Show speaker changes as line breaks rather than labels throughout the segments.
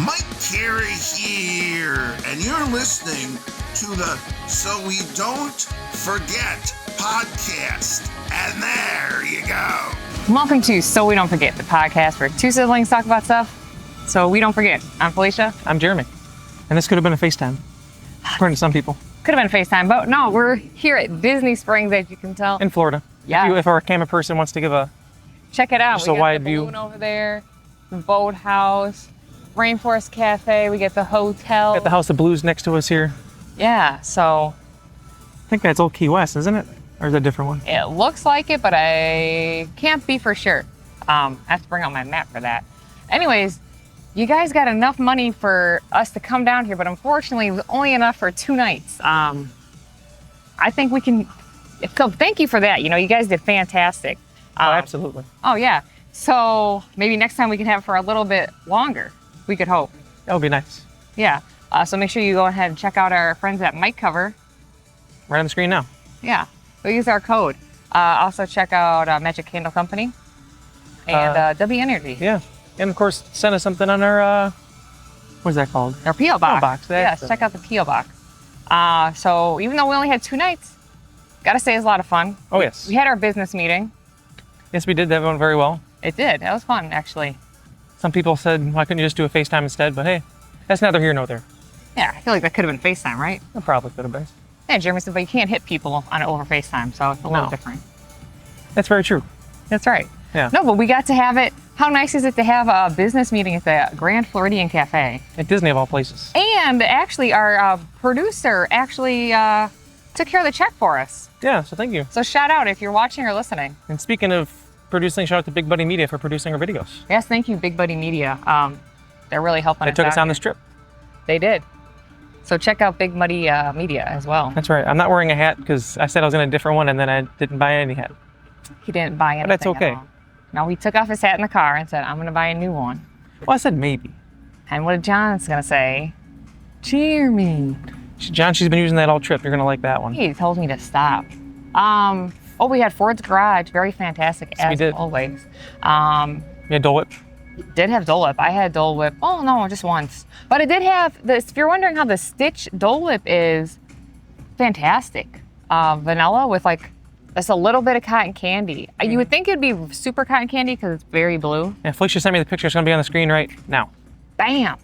Mike Carey here, and you're listening to the So We Don't Forget podcast. And there you go.
Welcome to So We Don't Forget, the podcast where two siblings talk about stuff so we don't forget. I'm Felicia.
I'm Jeremy. And this could have been a FaceTime, according to some people.
Could have been FaceTime, but no, we're here at Disney Springs, as you can tell.
In Florida.
Yeah.
If our camera person wants to give a...
Check it out.
Just
We
a
got
wide
the
view.
balloon over there, the boathouse, Rainforest Cafe. We get the hotel.
Got the House of Blues next to us here.
Yeah, so
I think that's Old Key West, isn't it? Or is that a different one?
it looks like it, but I can't be for sure. I have to bring out my map for that. Anyways, you guys got enough money for us to come down here, but unfortunately, it was only enough for 2 nights. I think we can. So thank you for that. You know, you guys did fantastic.
Oh, absolutely.
Oh yeah. So maybe next time we can have it for a little bit longer. We could hope.
That would be nice.
Yeah. So make sure you go ahead and check out our friends at Mic Cover.
Right on the screen now.
Yeah. We'll use our code. Also check out Magic Candle Company and W Energy.
Yeah. And of course, send us something on our, what is that called?
Our P.O. Box.
P.O. Box.
Yes, check out the P.O. Box. So even though we only had 2 nights, gotta say it was a lot of fun.
Oh, yes.
We had our business meeting.
Yes, we did. That went very well.
It did. That was fun, actually.
Some people said, why couldn't you just do a FaceTime instead? But hey, that's neither here nor there.
Yeah, I feel like that could have been FaceTime, right?
It probably could have been.
Yeah, Jeremy said, but you can't hit people on over FaceTime, so it's a little different.
That's very true.
That's right.
Yeah.
No, but we got to have it. How nice is it to have a business meeting at the Grand Floridian Cafe?
At Disney of all places.
And actually, our producer actually took care of the check for us.
Yeah, so thank you.
So shout out if you're watching or listening.
And speaking of producing, shout out to Big Buddy Media for producing our videos.
Yes, thank you, Big Buddy Media. They're really helping us out.
They took us on
here.
this trip.
They did. So check out Big Buddy Media as well.
That's right. I'm not wearing a hat because I said I was in a different one and then I didn't buy any hat.
He didn't buy anything.
But that's okay.
At all. No, he took off his hat in the car and said, I'm going to buy a new one.
Well, I said maybe.
And what did John's going to say? Jeremy.
John, she's been using that all trip. You're going to like that one.
He told me to stop. Oh, we had Ford's Garage. Very fantastic,
Yes, we
as
did.
always.
Yeah, Dole Whip.
Did have Dole Whip. I had Dole Whip. Oh, no, just once. But it did have this. If you're wondering how the Stitch Dole Whip is, fantastic. Vanilla with like just a little bit of cotton candy. You would think it'd be super cotton candy because it's very blue.
Yeah, Felicia sent me the picture. It's going to be on the screen right now.
Bam.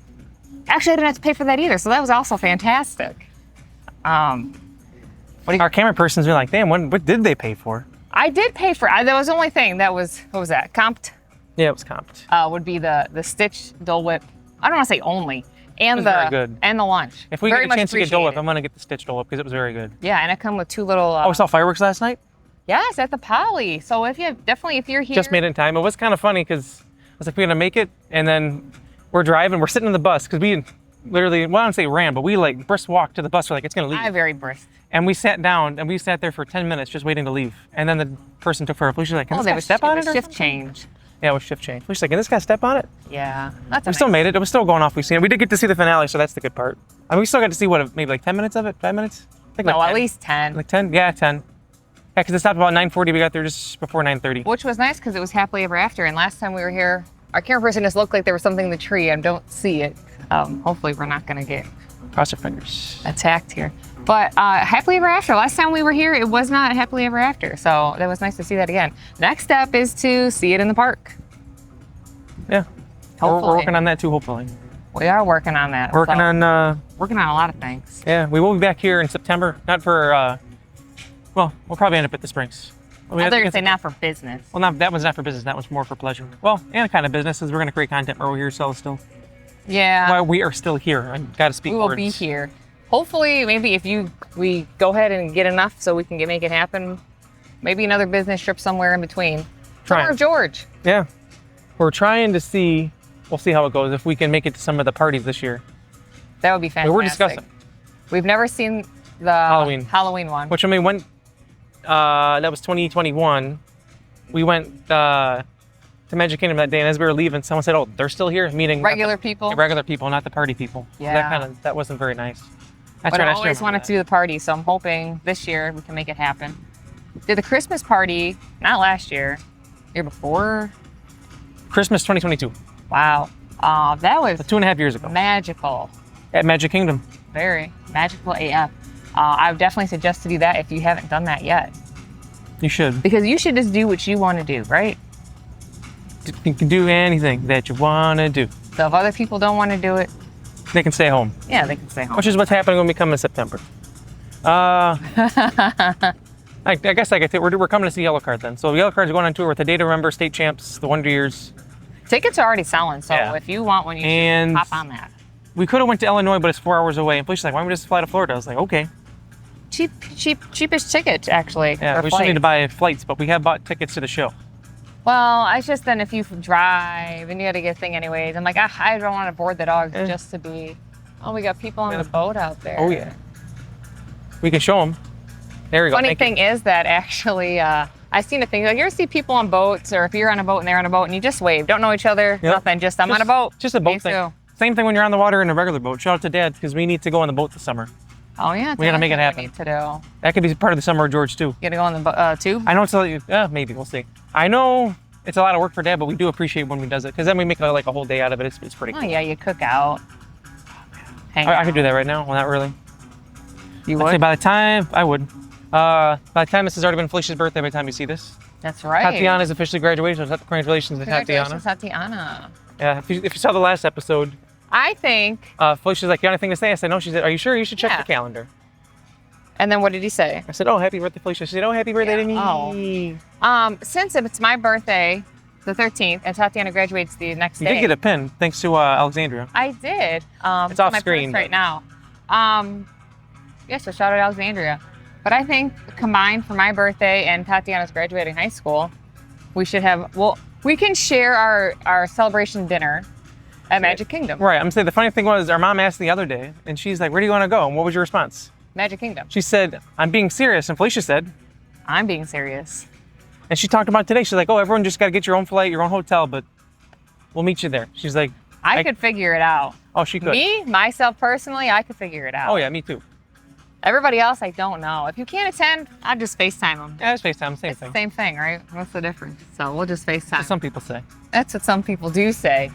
Actually, I didn't have to pay for that either, so that was also fantastic.
Our camera person's been like, damn, what did they pay for?
I did pay for. That was the only thing that was. What was that? Comped.
Yeah, it was comped.
Would be the Stitch Dole Whip. I don't want to say only, and
It was very good.
and the lunch.
If we
Very
get a
much
chance to get Dole Whip,
appreciated.
I'm going to get the Stitch Dole Whip because it was very good.
Yeah, and it come with 2 little.
Oh, we saw fireworks last night?
Yes, at the Poly. So if you're here.
Just made it in time. It was kind of funny because I was like, we're going to make it. And then we're driving. We're sitting in the bus because we literally, well, I don't say ran, but we like brisk walked to the bus. We're like, it's going to leave.
I very brisk.
And we sat down and we sat there for 10 minutes just waiting to leave. And then the person took forever. She's like, can this guy step on it? Or
shift
something?
change.
Yeah, it was shift change. She's like, can this guy step on it?
Yeah, that's.
We still made it. It was still going off. We seen it. We did get to see the finale, so that's the good part. I mean, we still got to see maybe like 10 minutes of it? 5 minutes? I think
No,
like
at
10.
least 10.
Like 10? Yeah, 10. Yeah, because it stopped about 9:40. We got there just before 9:30.
Which was nice because it was happily ever after. And last time we were here, our camera person just looked like there was something in the tree. I don't see it. Hopefully, we're not going to get
Cross your fingers.
attacked here. But happily ever after. Last time we were here, it was not happily ever after. So that was nice to see that again. Next step is to see it in the park.
Yeah.
Hopefully.
We're working on that too, hopefully.
We are working on that.
Working
So,
on,
working on a lot of things.
yeah, we will be back here in September. Not for, well, we'll probably end up at the Springs.
I thought you were going to say not for business.
Well, that one's not for business. That one's more for pleasure. Well, and kind of business is we're going to create content while we're here still.
Yeah.
While we are still here. I got to speak
We will
words.
be here. Hopefully, maybe if we go ahead and get enough so we can make it happen, maybe another business trip somewhere in between.
Trying.
Somewhere George.
Yeah. We're trying to see, we'll see how it goes, if we can make it to some of the parties this year.
That would be fantastic.
We're discussing.
We've never seen the Halloween one.
Which, I mean, when, that was 2021, we went to Magic Kingdom that day, and as we were leaving, someone said, oh, they're still here, meaning
Regular people.
Regular people, not the party people.
Yeah.
So that wasn't very nice.
But I always wanted to do the party, so I'm hoping this year we can make it happen. Did the Christmas party, not last year, year before.
Christmas 2022.
Wow. That was
2.5 years ago.
magical.
At Magic Kingdom.
Very magical AF. I would definitely suggest to do that if you haven't done that yet.
You should.
Because you should just do what you want to do, right?
You can do anything that you want to do.
So if other people don't want to do it,
They can stay home.
yeah, they can stay home.
Which is what's happening when we come in September. I guess we're coming to see Yellow Card then. So Yellow Card's going on tour with the Day to Remember, State Champs, the Wonder Years.
Tickets are already selling, so
Yeah.
if you want one, you
And
should hop on that.
we could have went to Illinois, but it's 4 hours away. And Felicia's like, why don't we just fly to Florida? I was like, okay.
Cheapest ticket, actually.
Yeah,
for
we still need to
flights.
buy flights, but we have bought tickets to the show.
Well, it's just then if you drive and you got to get a thing anyways. I'm like, I don't want to board the dogs just to be. Oh, we got people on the boat out there.
Oh, yeah. We can show them. There we go.
Funny thing is that actually, I seen a thing. Like, you ever see people on boats, or if you're on a boat and they're on a boat and you just wave, don't know each other, nothing, just I'm on a boat.
Just a boat
Me
thing.
too.
Same thing when you're on the water in a regular boat. Shout out to Dad, because we need to go on the boat this summer.
Oh, yeah.
We gotta make it
that's
happen.
what we need to do.
That could be part of the summer of George, too.
You gotta go on the tube?
I know it's maybe, we'll see. I know it's a lot of work for Dad, but we do appreciate when he does it, because then we make like a whole day out of it. It's pretty
Oh,
cool.
yeah, you cook out. Hang
I
out.
could do that right now. Well, not really.
You
I'd say
would?
by the time, I would. By the time this has already been Felicia's birthday, by the time you see this.
That's right.
Tatiana's officially graduated, so congratulations to Tatiana.
Congratulations, Tatiana.
Yeah, if you saw the last episode,
I think.
Felicia's like, you got anything to say? I said, no. She said, are you sure? You should check
Yeah.
the calendar.
And then what did he say?
I said, oh, happy birthday, Felicia. She said, oh, happy birthday to me.
Oh. Since it's my birthday, the 13th, and Tatiana graduates the next
You
day.
did get a pin, thanks to Alexandria.
I did.
It's off
my
screen,
purse right
but-
now. Yeah, so shout out to Alexandria. But I think combined for my birthday and Tatiana's graduating high school, we should have, we can share our celebration dinner at Magic Kingdom.
Right, I'm saying the funny thing was, our mom asked the other day, and she's like, where do you want to go? And what was your response?
Magic Kingdom.
She said, I'm being serious. And Felicia said,
I'm being serious.
and she talked about it today. She's like, oh, everyone just got to get your own flight, your own hotel, but we'll meet you there. She's like,
I could figure it out.
oh, she could.
Me, myself personally, I could figure it out.
Oh, yeah, me too.
Everybody else, I don't know. If you can't attend, I'll just FaceTime them.
Yeah, it's FaceTime, same
It's the
thing.
same thing, right? What's the difference? So we'll just FaceTime.
That's what some people say.
That's what some people do say.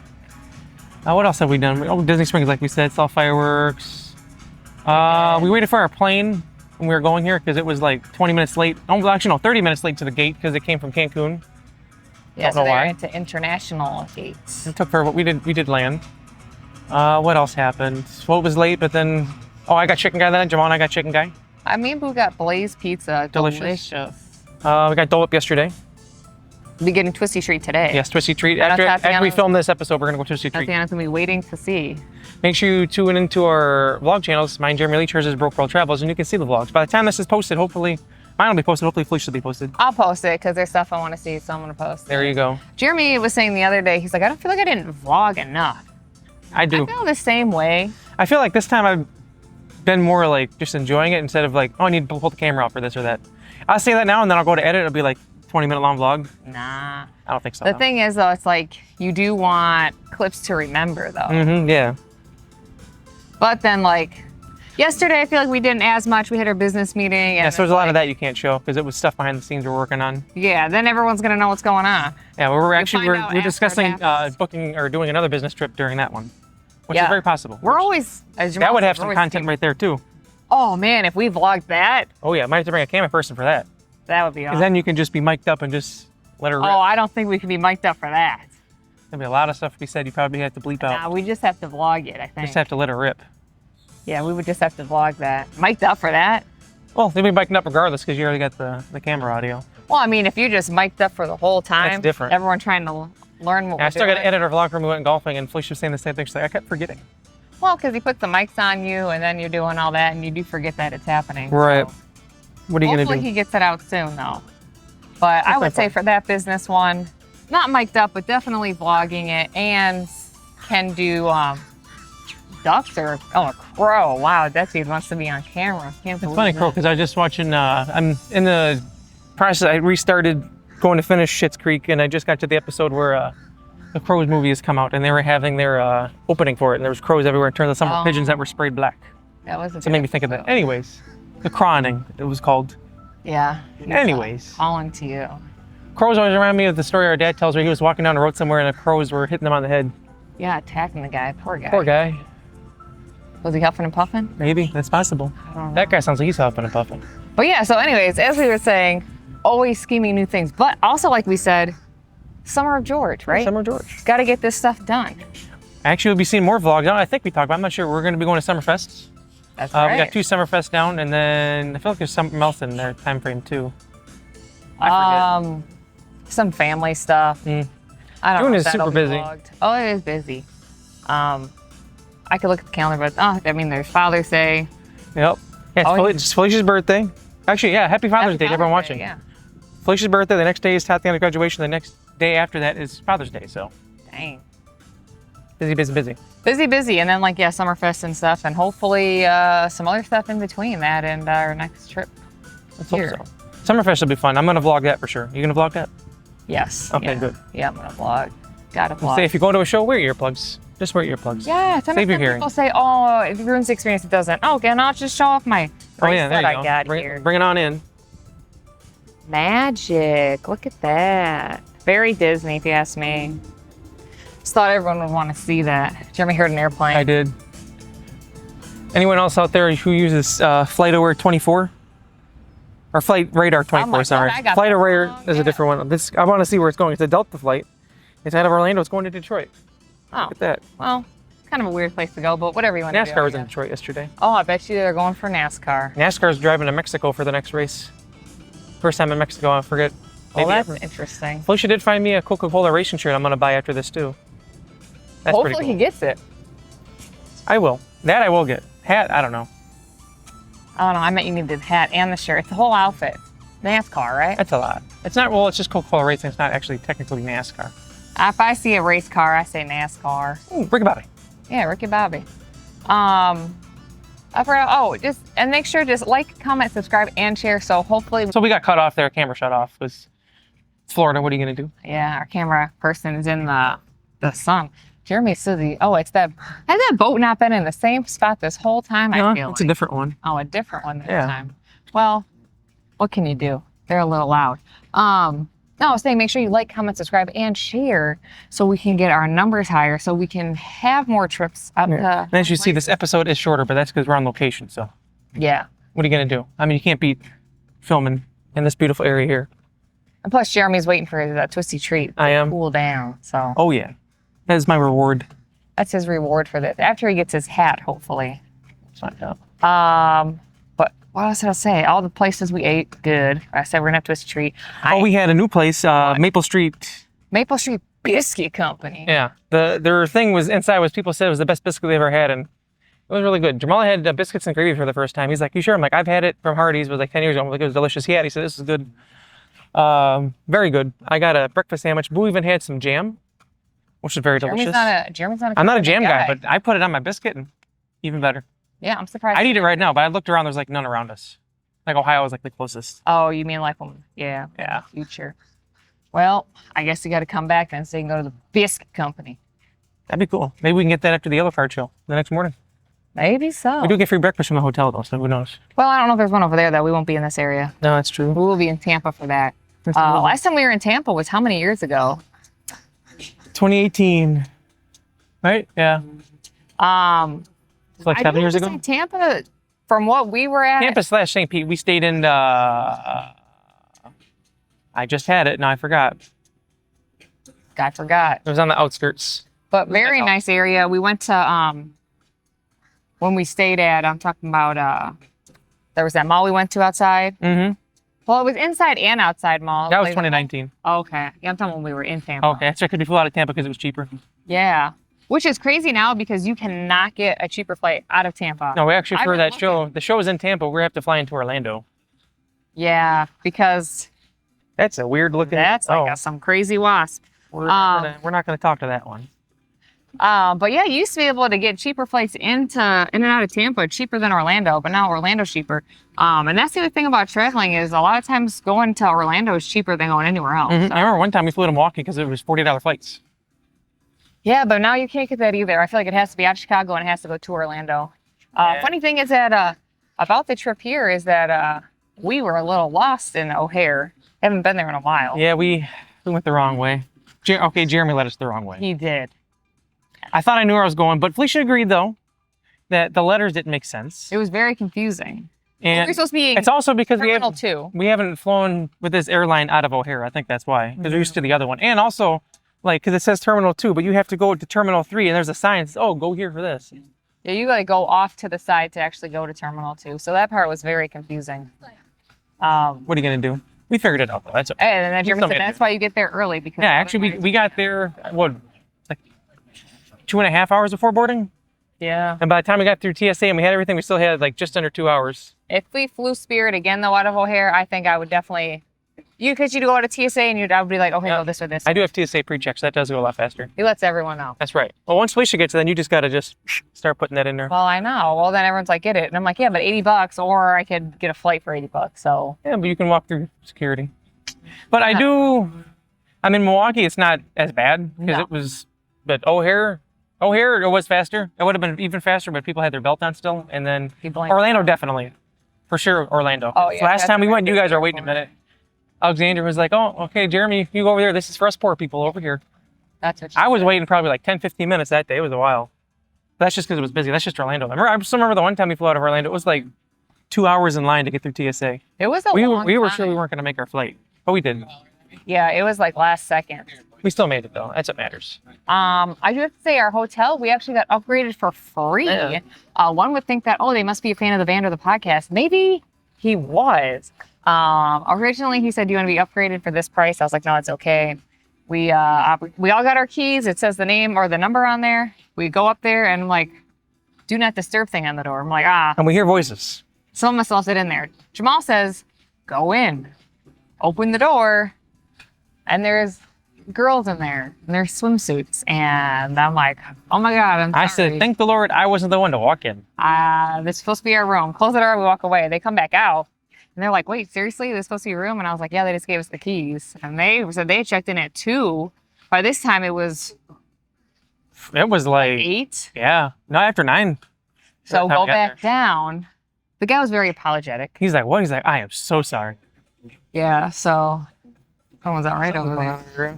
What else have we done? Oh, Disney Springs, like we said, saw fireworks. We waited for our plane when we were going here because it was like 20 minutes late. Oh, actually, no, 30 minutes late to the gate because it came from Cancun.
Yeah,
Don't know
so they're
why.
into international gates.
It took forever. We did land. What else happened? What was late, but then, I got chicken guy then. Jamal and I got chicken guy.
Me and Boo got Blaze Pizza.
Delicious. We got Dole Whip yesterday.
Be getting Twisty Treat today.
Yes, Twisty Treat.
I know
After we
Tatiana's-
film this episode, we're going to go Twisty Treat.
Tatiana's gonna be waiting to see.
Make sure you tune into our vlog channels. Mine, Jeremy Leach, hers is Broke World Travels, and you can see the vlogs. By the time this is posted, hopefully, mine will be posted. Hopefully, Felicia will be posted.
I'll post it because there's stuff I want to see, so I'm gonna post
There
it.
you go.
Jeremy was saying the other day, he's like, I don't feel like I didn't vlog enough.
I do.
I feel the same way.
I feel like this time I've been more like just enjoying it instead of like, oh, I need to pull the camera out for this or that. I'll say that now and then I'll go to edit. It'll be like 20-minute long vlog.
Nah.
I don't think so.
The thing is, though, it's like you do want clips to remember, though.
Mm-hmm, yeah.
But then, like, yesterday, I feel like we didn't as much. We had our business meeting. And
Yeah, so there's a lot of that you can't show because it was stuff behind the scenes we're working on.
Yeah, then everyone's going to know what's going on.
Yeah, we're
find out
discussing
after it happens.
booking or doing another business trip during that one, which
Yeah.
is very possible.
We're always, as Jamal
That would
says,
have
we're
some
always
content
keep-
right there too.
Oh, man, if we vlogged that,
Oh yeah, might have to bring a camera person for that.
that would be
Because
awesome.
then you can just be mic'd up and just let her rip.
Oh, I don't think we could be mic'd up for that.
There'll be a lot of stuff to be said you probably have to bleep out.
Nah, we just have to vlog it, I think.
Just have to let her rip.
Yeah, we would just have to vlog that. Mic'd up for that?
Well, they'll be mic'd up regardless because you already got the camera audio.
Well, I mean, if you just mic'd up for the whole time,
That's different.
everyone trying to learn what
And I
we're
still got
doing.
to edit our vlog from we went golfing, and Felicia was saying the same thing. She's like, I kept forgetting.
Well, because he puts the mics on you, and then you're doing all that, and you do forget that it's happening.
Right.
So
What are you
hopefully
gonna do?
he gets it out soon, though. But I
That's
would
my
say
point.
for that business one, not mic'd up, but definitely vlogging it, and can do ducks or a crow. Wow, that dude wants to be on camera. Can't
It's
believe
funny,
that.
Crow, because I was just watching. I'm in the process. I restarted going to finish Schitt's Creek, and I just got to the episode where the Crows movie has come out, and they were having their opening for it, and there was crows everywhere. It turns out some were
Oh.
pigeons that were sprayed black.
That was a
So it made me think of that. Anyways, the Crowning, it was called.
Yeah. he's,
Anyways.
calling to you.
Crows always remind me of the story our dad tells where he was walking down the road somewhere and the crows were hitting him on the head.
Yeah, attacking the guy. Poor guy.
Poor guy.
Was he huffing and puffing?
Maybe. That's possible.
I don't know.
That guy sounds like he's huffing and puffing.
But yeah, so anyways, as we were saying, always scheming new things. But also, like we said, Summer of George, right?
Summer of George.
Got to get this stuff done.
Actually, we'll be seeing more vlogs. I think we talked about, I'm not sure. We're going to be going to Summerfest.
That's right.
We got 2 Summerfest down, and then I feel like there's something else in their time frame too. I forget.
Some family stuff. I don't
June
know.
is super busy.
Vlogged. Oh, it is busy. I could look at the calendar, but I mean, there's Father's Day.
Yep. Yeah, it's Felicia's birthday. Actually, yeah, happy Father's Day to everyone watching.
Yeah.
Felicia's birthday, the next day is Tatiana's graduation, the next day after that is Father's Day, so.
Dang.
Busy, busy, busy.
Busy, busy, and then like, yeah, Summerfest and stuff, and hopefully some other stuff in between that and our next trip.
Let's hope so. Summerfest will be fun. I'm going to vlog that for sure. You going to vlog that?
Yes.
Okay,
yeah.
good.
Yeah, I'm going to vlog. Got to vlog.
Say if you go to a show, wear earplugs. Just wear earplugs.
Yeah,
Save your hearing.
People say, oh, it ruins the experience. It doesn't. Oh, okay, and I'll just show off my bracelet I got here.
Bring it on in.
Magic. Look at that. Very Disney, if you ask me. Just thought everyone would want to see that. Jeremy heard an airplane.
I did. Anyone else out there who uses FlightAware 24? Or Flight Radar 24, sorry. Flight Aware is a different one. This I want to see where it's going. It's a Delta flight. It's out of Orlando. It's going to Detroit.
Oh.
Look at that.
Well, kind of a weird place to go, but whatever you want to do.
NASCAR was in Detroit yesterday.
Oh, I bet you they're going for NASCAR.
NASCAR's driving to Mexico for the next race. First time in Mexico, I forget.
Oh, that's interesting.
Felicia did find me a Coca-Cola racing shirt I'm going to buy after this, too. That's
Hopefully
pretty cool.
he gets it.
I will. That I will get. Hat, I don't know.
I don't know. I meant you need the hat and the shirt. It's the whole outfit. NASCAR, right?
That's a lot. It's not, well, it's just Coca-Cola racing. It's not actually technically NASCAR.
If I see a race car, I say NASCAR.
Ooh, Ricky Bobby.
Yeah, Ricky Bobby. I forgot, and make sure just like, comment, subscribe, and share. So hopefully.
So we got cut off there. Camera shut off. It's Florida. What are you going to do?
Yeah, our camera person is in the sun. Jeremy says has that boat not been in the same spot this whole time?
No,
I feel
it's a different one.
Oh, a different one this time. Well, what can you do? They're a little loud. No, I was saying make sure you like, comment, subscribe, and share so we can get our numbers higher, so we can have more trips up to.
And as you see, this episode is shorter, but that's because we're on location. So.
Yeah.
What are you going to do? I mean, you can't beat filming in this beautiful area here.
And plus, Jeremy's waiting for his twisty treat.
I am.
Cool down. So.
Oh yeah, that is my reward.
That's his reward for this. After he gets his hat, hopefully.
Let's find out.
But what else did I say? All the places we ate, good. I said we're gonna have twisty treat.
We had a new place, Maple Street.
Maple Street Biscuit Company.
Yeah. Their thing was inside was people said it was the best biscuit they ever had, and it was really good. Jamal had biscuits and gravy for the first time. He's like, "You sure?" I'm like, "I've had it from Hardee's. It was like 10 years ago." I'm like, "It was delicious." He said, "This is good." Very good. I got a breakfast sandwich. Boo even had some jam, which is very delicious.
Jeremy's not a
I'm not a jam guy, but I put it on my biscuit and even better.
Yeah, I'm surprised.
I'd eat it right now, but I looked around, there's like none around us. Like Ohio is like the closest.
Oh, you mean like yeah. Future. Well, I guess you got to come back then so you can go to the Biscuit Company.
That'd be cool. Maybe we can get that after the Yellow Card show the next morning.
Maybe so.
We do get free breakfast from the hotel though, so who knows?
Well, I don't know if there's one over there though. We won't be in this area.
No, that's true.
We will be in Tampa for that. Last time we were in Tampa was how many years ago?
2018. Right? Yeah. It's like 7 years ago.
Tampa, from what we were at.
Tampa/St. Pete. We stayed in. I just had it. Now I forgot.
I forgot.
It was on the outskirts.
But very nice area. We went to when we stayed at. I'm talking about. There was that mall we went to outside.
Mm-hmm.
Well, it was inside and outside mall.
That was 2019.
Okay. Yeah, I'm talking when we were in Tampa.
Okay, that's right. Because we flew out of Tampa because it was cheaper.
Yeah. Which is crazy now because you cannot get a cheaper flight out of Tampa.
No, we actually for that show. The show is in Tampa. We have to fly into Orlando.
Yeah, because
that's a weird looking.
That's like some crazy wasp.
We're not going to talk to that one.
But yeah, you used to be able to get cheaper flights in and out of Tampa, cheaper than Orlando, but now Orlando's cheaper. And that's the other thing about traveling is a lot of times going to Orlando is cheaper than going anywhere else.
Mm-hmm.
So.
I remember one time we flew to Milwaukee because it was $40 flights.
Yeah, but now you can't get that either. I feel like it has to be out of Chicago and it has to go to Orlando. Funny thing is that about the trip here is that we were a little lost in O'Hare. Haven't been there in a while.
Yeah, we went the wrong way. Jeremy led us the wrong way.
He did.
I thought I knew where I was going, but Felicia agreed though that the letters didn't make sense.
It was very confusing.
And
we're supposed to be
it's also because
Terminal 2.
we haven't flown with this airline out of O'Hare. I think that's why, because we're used to the other one. And also, like, because it says Terminal 2, but you have to go to Terminal 3, and there's a sign that says, oh, go here for this.
Yeah, you gotta go off to the side to actually go to Terminal 2. So that part was very confusing.
What are you going to do? We figured it out, though. That's okay.
And then Jeremy said that's why you get there early. Because
yeah, actually, we got there, what, like 2.5 hours before boarding?
Yeah.
And by the time we got through TSA and we had everything, we still had like just under 2 hours.
If we flew Spirit again, though, out of O'Hare, I think I would definitely... Because you'd go to TSA and I would be like, okay, go this or this.
I do have TSA pre-check, so that does go a lot faster.
He lets everyone know.
That's right. Well, once Felicia gets it, then you just got to just start putting that in there.
Well, I know. Well, then everyone's like, get it. And I'm like, yeah, but $80, or I could get a flight for $80. So
yeah, but you can walk through security. But I mean, Milwaukee, it's not as bad because it was, but O'Hare, it was faster. It would have been even faster, but people had their belt on still. And then Orlando, definitely. For sure, Orlando.
Oh, yeah.
Last time we went, you guys are waiting a minute. Alexander was like, oh, okay, Jeremy, you go over there. This is for us poor people over here.
That's what
I was waiting probably like 10, 15 minutes that day. It was a while. That's just because it was busy. That's just Orlando. I still remember the one time we flew out of Orlando. It was like 2 hours in line to get through TSA.
It was a
we
long
were
time.
sure we weren't going to make our flight, but we didn't.
Yeah, it was like last second.
We still made it though. That's what matters.
I do have to say our hotel, we actually got upgraded for free.
Yeah.
One would think that, oh, they must be a fan of the band or the podcast. Maybe he was. Originally he said, do you want to be upgraded for this price? I was like, no, it's okay. We all got our keys. It says the name or the number on there. We go up there and like, do not disturb thing on the door. I'm like,
And we hear voices.
Someone must have left it in there. Jamal says, go in, open the door, and there's girls in there in their swimsuits. And I'm like, oh my God, I'm sorry.
I said, thank the Lord I wasn't the one to walk in.
This is supposed to be our room. Close the door, we walk away. They come back out. And they're like, wait, seriously? This is supposed to be a room? And I was like, yeah, they just gave us the keys. And they said they had checked in at 2. By this time, it was
like
8.
Yeah. No, after 9.
So go back down. The guy was very apologetic.
He's like, what? He's like, I am so sorry.
Yeah, so someone's all right over there.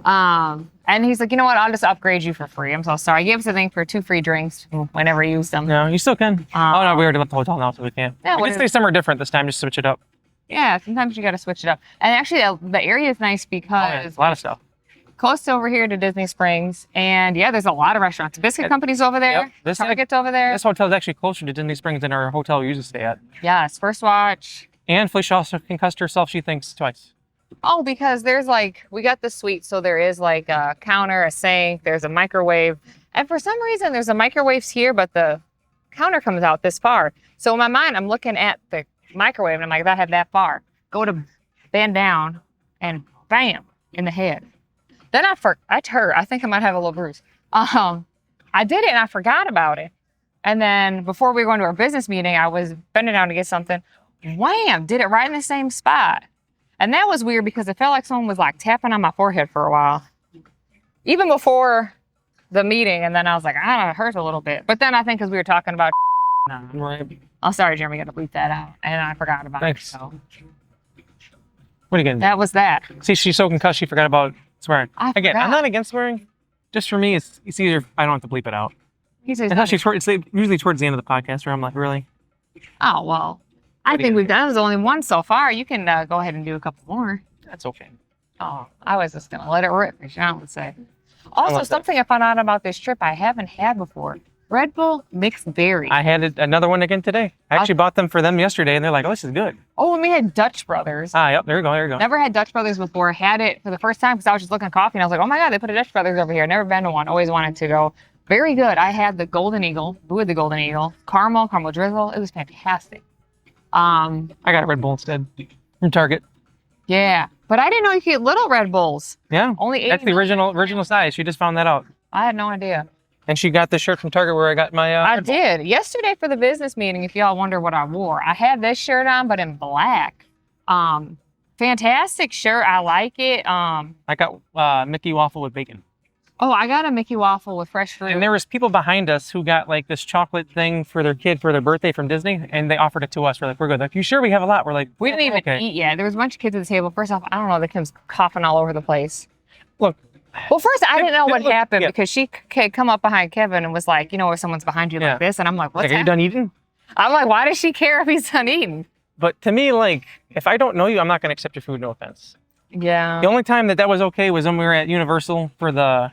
And he's like, you know what? I'll just upgrade you for free. I'm so sorry. I gave us a thing for 2 free drinks whenever you use them.
No, you still can. Oh, no, we already left the hotel now, so we can't.
Yeah,
we can stay somewhere different this time, just switch it up.
Yeah, sometimes you got to switch it up. And actually, the area is nice because
a lot of stuff.
Close over here to Disney Springs. And yeah, there's a lot of restaurants. Biscuit Company's over there.
Yep.
Target's over there.
This hotel is actually closer to Disney Springs than our hotel we used to stay at.
Yes, First Watch.
And Felicia also concussed herself, she thinks, twice.
Oh, because there's like, we got the suite, so there is like a counter, a sink, there's a microwave. And for some reason, there's a microwave here, but the counter comes out this far. So in my mind, I'm looking at the microwave, and I'm like, if I had that far, go to bend down, and bam, in the head. Then I think I might have a little bruise. I did it, and I forgot about it. And then before we were going to our business meeting, I was bending down to get something. Wham! Did it right in the same spot. And that was weird because it felt like someone was like tapping on my forehead for a while. Even before the meeting. And then I was like, it hurts a little bit. But then I think because we were talking about
Right.
Oh, sorry, Jeremy, got to bleep that out. And I forgot about
Thanks.
it. So.
What are you getting?
That was that.
See, she's so concussed, she forgot about swearing. Again,
forgot.
I'm not against swearing. Just for me, it's easier. I don't have to bleep it out.
He says,
It's usually towards the end of the podcast where I'm like, really?
oh, well, I think we've done only one so far. You can go ahead and do a couple more.
That's okay.
Oh, I was just going to let it rip, as Sean would say. Also, something I found out about this trip I haven't had before. Red Bull mixed berry.
I had another one again today. I actually bought them for them yesterday, and they're like, oh, this is good.
Oh, and we had Dutch Brothers.
Yep, there you go.
Never had Dutch Brothers before. Had it for the first time because I was just looking at coffee, and I was like, oh my God, they put a Dutch Brothers over here. Never been to one. Always wanted to go. Very good. I had the Golden Eagle. Who had the Golden Eagle? Caramel drizzle. It was fantastic.
I got a Red Bull instead from Target.
Yeah, but I didn't know you could get little Red Bulls.
Yeah,
only 80.
That's the original size. She just found that out.
I had no idea.
And she got this shirt from Target where I got my.
I did yesterday for the business meeting. If y'all wonder what I wore, I had this shirt on, but in black. Fantastic shirt. I like it. I
got Mickey waffle with bacon.
Oh, I got a Mickey waffle with fresh fruit.
And there was people behind us who got like this chocolate thing for their kid for their birthday from Disney, and they offered it to us. We're like, we're good. Like, you sure we have a lot? We're like,
we didn't even eat yet. There was a bunch of kids at the table. First off, I don't know. The kids coughing all over the place.
Look,
Well, first I didn't know what happened
yeah.
because she come up behind Kevin and was like, you know, where someone's behind you
Yeah.
like this, and I'm like, what's
Like, are you
happening?
done eating?
I'm like, why does she care if he's done eating?
But to me, like, if I don't know you, I'm not gonna accept your food. No offense.
Yeah.
The only time that was okay was when we were at Universal for the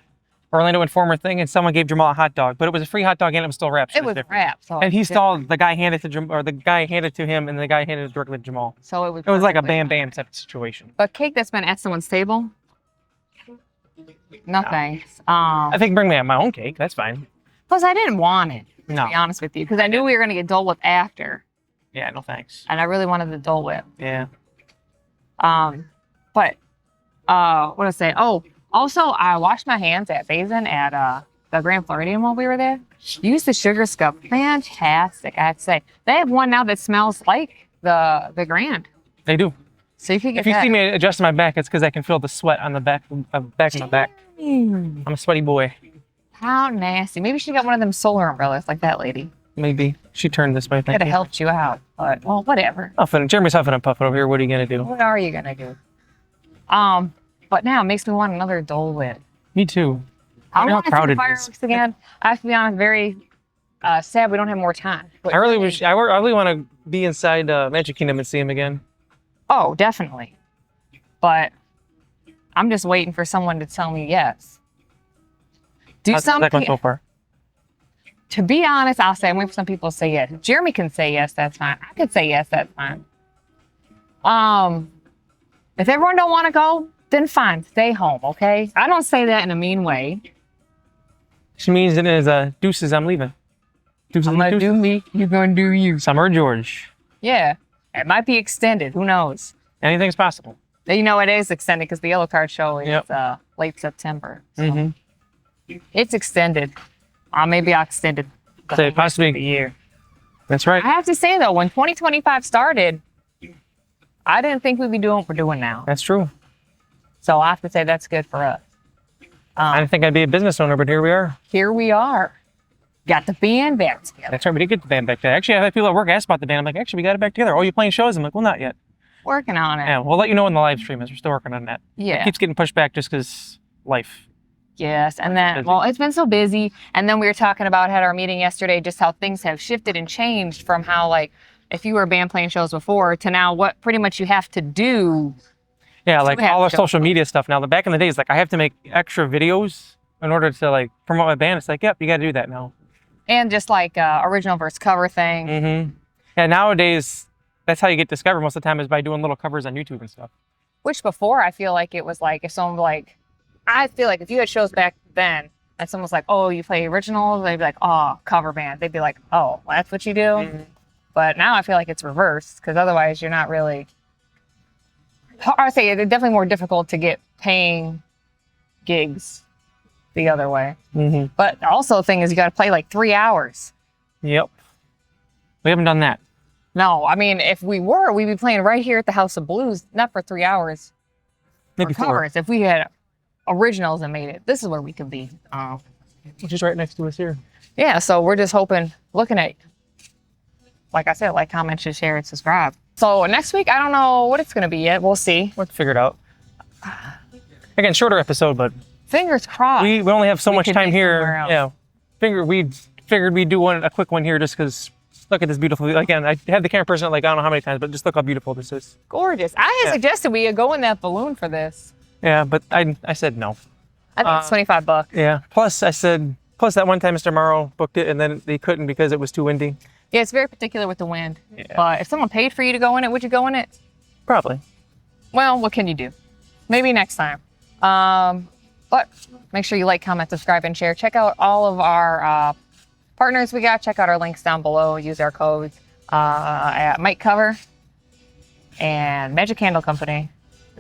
Orlando Informer thing, and someone gave Jamal a hot dog, but it was a free hot dog and it was still wrapped. So
It was
different.
wrapped. So
And he
it's
saw
different.
the guy hand it to Jamal, or the guy handed it to him, and the guy handed it directly to Jamal.
So
It was like a
perfectly
bam
fine.
bam type of situation.
But cake that's been at someone's table? No thanks.
I think bring me my own cake. That's fine.
Plus, I didn't want it, to
No.
be honest with you, because I knew we were going to get Dole Whip after,
Yeah, no thanks.
and I really wanted the Dole Whip.
Yeah.
But what did I say? Oh, also, I washed my hands at Basin at the Grand Floridian while we were there. Used the sugar scrub. Fantastic, I have to say. They have one now that smells like the Grand.
They do.
So you could get
If you
that.
see me adjusting my back, it's because I can feel the sweat on the back of my back.
Mm,
I'm a sweaty boy.
how nasty. Maybe she got one of them solar umbrellas like that lady.
Maybe. She turned this way.
Could
Thank
have
you.
helped you out. But, well, whatever.
Jeremy's huffing and puffing over here. What are you going to do?
What are you going to do? But now it makes me want another Dole Whip.
Me too.
I
wonder how
want to see
crowded
the
it is.
fireworks again. I have to be honest, very sad we don't have more time. But
I really want to be inside Magic Kingdom and see him again.
oh, definitely. But I'm just waiting for someone to tell me yes. Do
How's
some
that going so far?
To be honest, I'll say I'm waiting for some people to say yes. Jeremy can say yes, that's fine. I could say yes, that's fine. If everyone don't want to go, then fine, stay home, okay? I don't say that in a mean way.
She means it is deuces. I'm leaving. Deuces.
I'm
and
gonna
deuces.
do me, you're gonna do you.
Summer George.
Yeah, it might be extended. Who knows?
Anything's possible.
You know, it is extended because the Yellow Card show is
Yep.
late September. So
Mm-hmm.
it's extended. Maybe I'll extend it the
So
whole rest
possibly-
of the year.
That's right.
I have to say though, when 2025 started, I didn't think we'd be doing what we're doing now.
That's true.
So I have to say that's good for us.
I didn't think I'd be a business owner, but here we are.
Here we are. Got the band back together.
That's right. We did get the band back together. Actually, I had people at work ask about the band. I'm like, actually, we got it back together. Oh, you playing shows? I'm like, well, not yet.
Working on it.
Yeah, we'll let you know when the live stream is. We're still working on that.
Yeah.
It keeps getting pushed back just because life.
Yes, and then,
busy.
well, it's been so busy. And then we were talking about at our meeting yesterday just how things have shifted and changed from how, like, if you were a band playing shows before to now what pretty much you have to do.
Yeah, like
have
all our
shows.
social media stuff now. The back in the days, like I have to make extra videos in order to like promote my band. It's like, yep, you got to do that now.
And just like original versus cover thing.
Mm-hmm. Yeah, nowadays, that's how you get discovered most of the time is by doing little covers on YouTube and stuff.
Which before I feel like it was like if someone like, I feel like if you had shows back then and someone was like, oh, you play originals, they'd be like, oh, cover band. They'd be like, oh, well, that's what you do.
Mhm.
But now I feel like it's reversed because otherwise you're not really. I would say it's definitely more difficult to get paying gigs the other way.
Mm-hmm.
But also the thing is you got to play like 3 hours.
Yep. We haven't done that.
No, I mean, if we were, we'd be playing right here at the House of Blues, not for 3 hours.
Maybe
for
4.
covers. If we had originals and made it, this is where we could be.
Which is right next to us here.
Yeah, so we're just hoping, looking at, like I said, like, comment, share, and subscribe. So next week, I don't know what it's going to be yet. We'll see.
We'll figure it out. Again, shorter episode, but
Fingers crossed.
we only have so much
could
time
be somewhere
here.
else.
Yeah. We figured we'd do a quick one here just because look at this beautiful. Again, I had the camera person like I don't know how many times, but just look how beautiful this is.
Gorgeous. I had suggested we go in that balloon for this.
Yeah, but I said no.
I think it's $25.
Yeah. Plus that one time Mr. Morrow booked it and then they couldn't because it was too windy.
Yeah, it's very particular with the wind.
Yeah.
But if someone paid for you to go in it, would you go in it?
Probably.
Well, what can you do? Maybe next time. But make sure you like, comment, subscribe, and share. Check out all of our partners we got. Check out our links down below. Use our codes at Mike Cover and Magic Candle Company,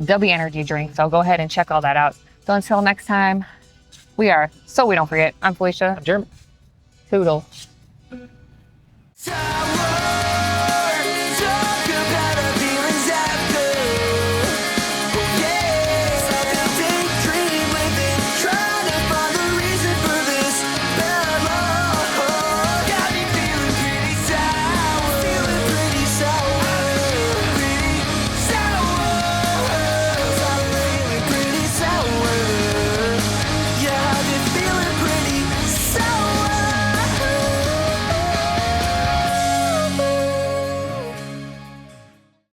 W Energy Drink. So go ahead and check all that out. So until next time, we are So We Don't Forget. I'm Felicia.
I'm Jeremy.
Toodle.
Tower